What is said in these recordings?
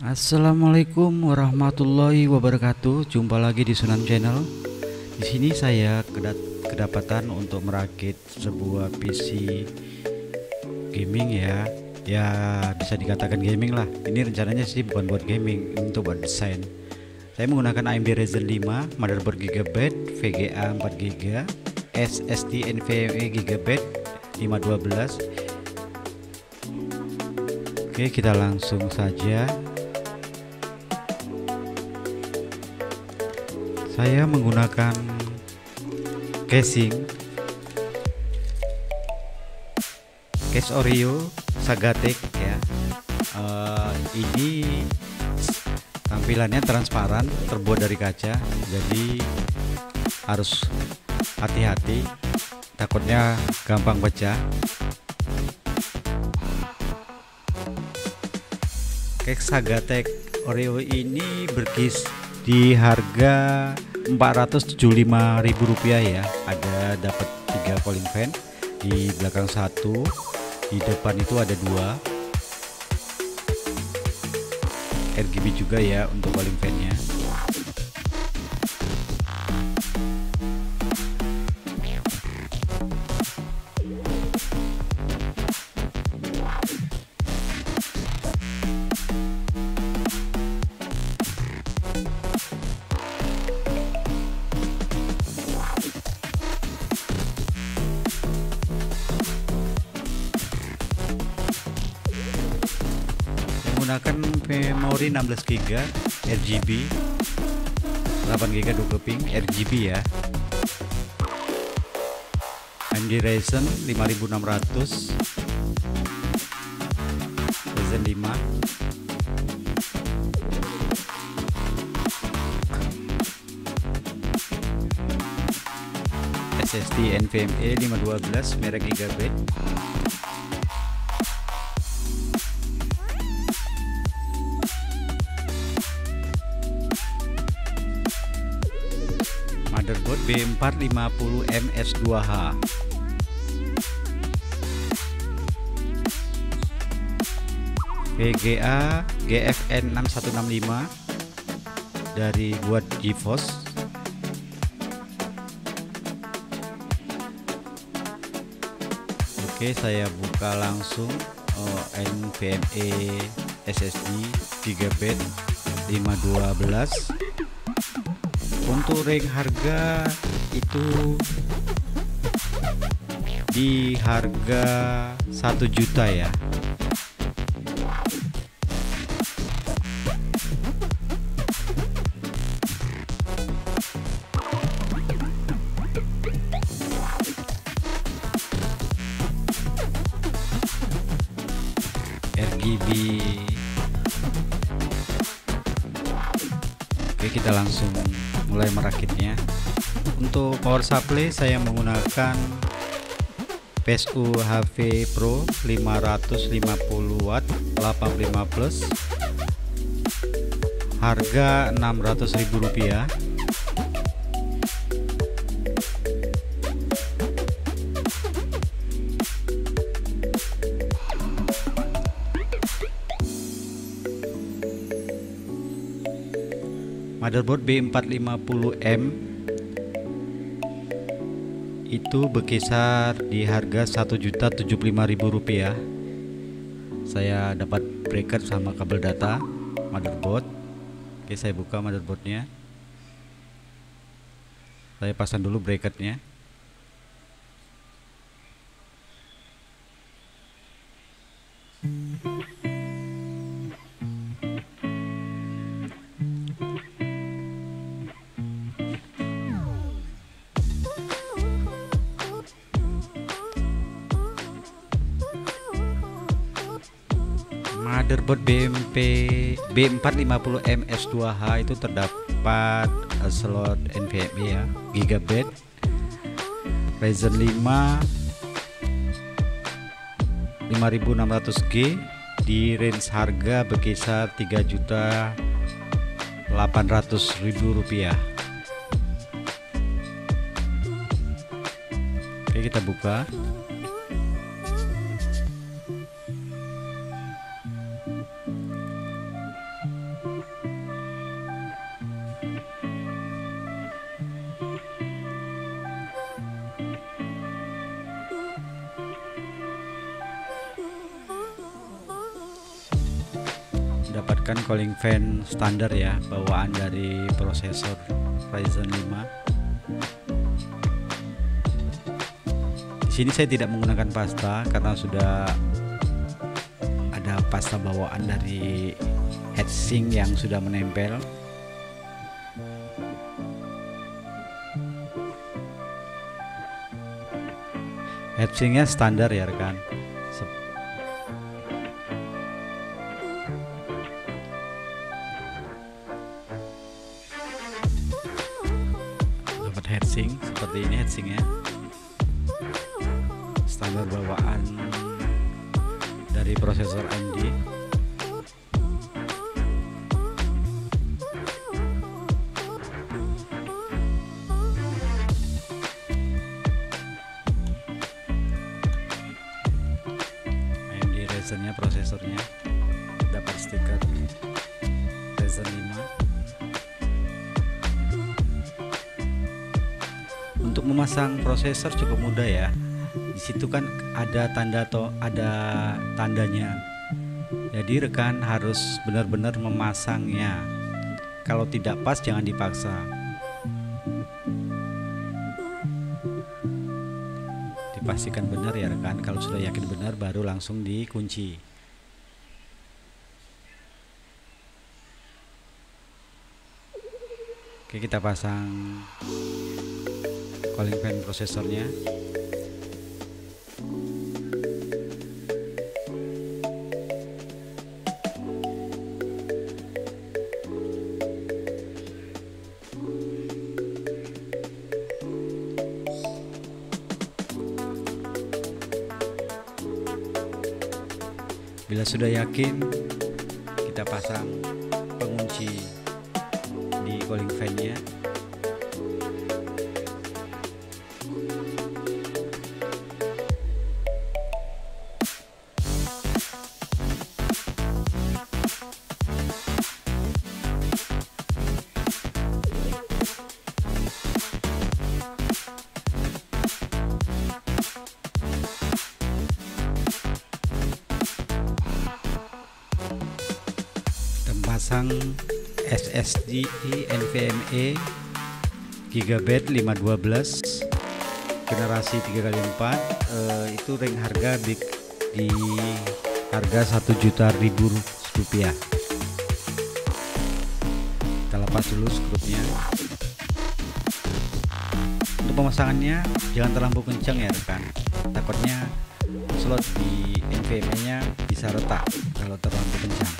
Assalamualaikum warahmatullahi wabarakatuh. Jumpa lagi di Sunan Channel. Di sini saya kedapatan untuk merakit sebuah PC gaming ya. Ya bisa dikatakan gaming lah. Ini rencananya sih bukan buat gaming, untuk buat desain. Saya menggunakan AMD Ryzen 5, motherboard Gigabyte, VGA 4GB, SSD NVMe Gigabyte 512. Oke, kita langsung saja. Saya menggunakan case Oreo Sagatek ya. Ini tampilannya transparan, terbuat dari kaca, jadi harus hati-hati, takutnya gampang pecah. Case Sagatek Oreo ini di harga Rp475.000 ya. Ada dapat 3 cooling fan, di belakang satu, di depan itu ada 2 RGB juga ya untuk cooling fan-nya. Menggunakan memori 16GB RGB, 8GB dual keping RGB ya. AMD Ryzen 5600, Ryzen 5, SSD NVMe 512 merek Gigabyte. Motherboard B450MS2H. VGA GFN 6165 dari buat GeForce. Oke, saya buka langsung. NVMe SSD Gigabyte 512. Untuk range harga itu di harga 1 juta ya. RGB. Oke, kita langsung mulai merakitnya. Untuk power supply saya menggunakan PSU HV Pro 550 watt 85 plus, harga Rp600.000. Motherboard B450M itu berkisar di harga Rp1.075.000. Saya dapat bracket sama kabel data motherboard. Oke, saya buka motherboardnya. Saya pasang dulu bracketnya. Motherboard B450MS2H itu terdapat slot NVMe ya, Gigabyte, Ryzen 5 5600G di range harga berkisar Rp3.800.000. Oke, kita buka. dapatkan cooling fan standar ya, bawaan dari prosesor Ryzen 5. Di sini saya tidak menggunakan pasta karena sudah ada pasta bawaan dari heatsink yang sudah menempel. Heatsinknya standar ya rekan. Dapat heatsink seperti ini, heatsinknya standar bawaan dari prosesor AMD. Ryzennya, prosesornya dapat stiker Ryzen 5. Untuk memasang prosesor cukup mudah ya. Di situ kan ada tanda atau ada tandanya. Jadi rekan harus benar-benar memasangnya. Kalau tidak pas jangan dipaksa. Pastikan benar ya rekan. Kalau sudah yakin benar baru langsung dikunci. Oke, kita pasang cooling fan prosesornya. Bila sudah yakin, kita pasang pengunci di cooling fan-nya. Pasang SSD NVMe GB 512 generasi 3x4, itu ring harga di harga 1 juta rupiah. Kita lepas dulu skrupnya. Untuk pemasangannya jangan terlalu kencang ya rekan, takutnya slot di NVMe nya bisa retak kalau terlalu kencang.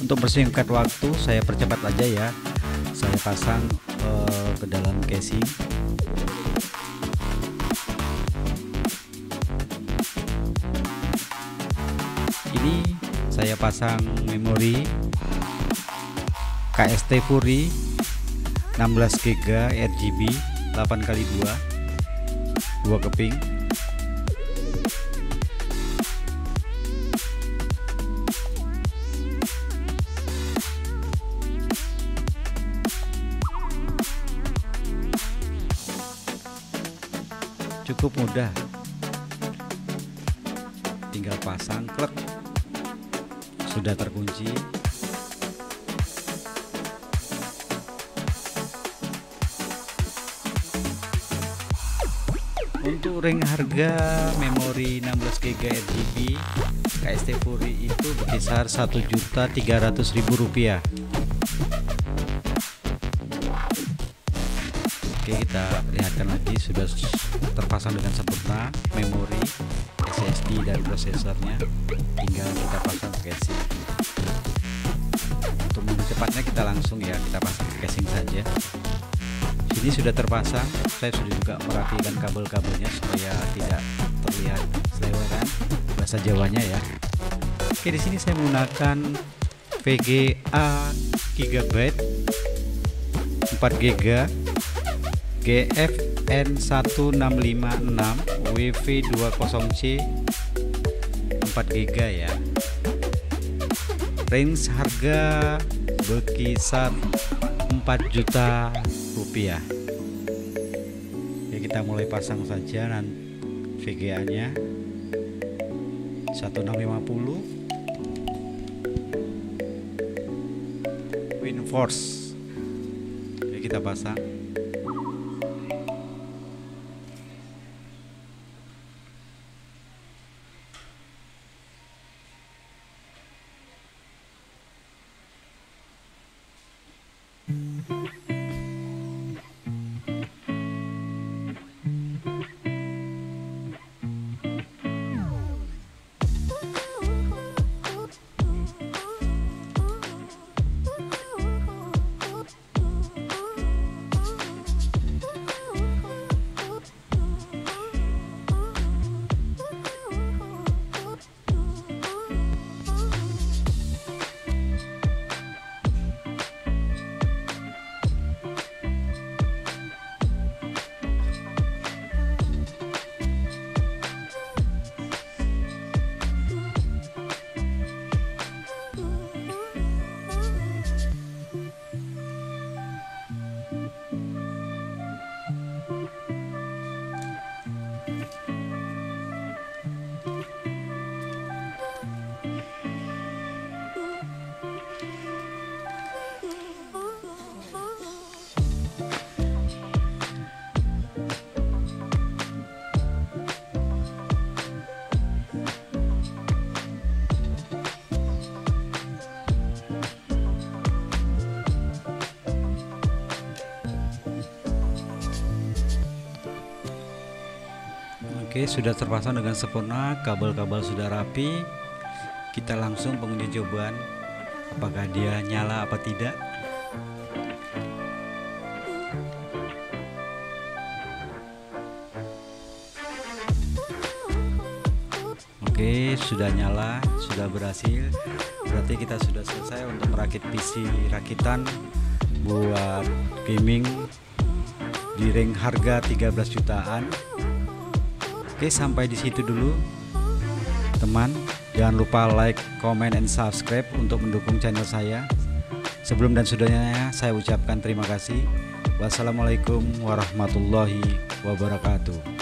Untuk bersingkat waktu saya percepat aja ya, saya pasang ke dalam casing. Ini saya pasang memori KST Fury 16GB RGB 8x2 2 keping. Cukup mudah, tinggal pasang, klek, sudah terkunci. Untuk ring harga memori 16GB RGB KST Fury itu berkisar Rp1.300.000. Oke, kita lihatkan lagi sudah terpasang dengan sempurna memori, SSD dan prosesornya. Tinggal kita pasang ke casing. Untuk mempercepatnya kita langsung ya, kita pasang ke casing saja. Sini sudah terpasang. Saya sudah juga merapikan kabel-kabelnya supaya tidak terlihat seleweran, bahasa Jawanya ya. Oke, di sini saya menggunakan VGA Gigabyte 4GB GFN1656 WV20C 4GB ya. Range harga berkisar 4 juta rupiah. Ya, kita mulai pasang saja nanti VGA nya 1650 WindForce. Ya, kita pasang. Oke, sudah terpasang dengan sempurna, kabel-kabel sudah rapi. Kita langsung penguji cobaan apakah dia nyala apa tidak. Oke, sudah nyala, sudah berhasil. Berarti kita sudah selesai untuk merakit PC rakitan buat gaming di range harga 13 jutaan. Oke, sampai di situ dulu teman. Jangan lupa like, comment, and subscribe untuk mendukung channel saya. Sebelum dan sudahnya saya ucapkan terima kasih. Wassalamualaikum warahmatullahi wabarakatuh.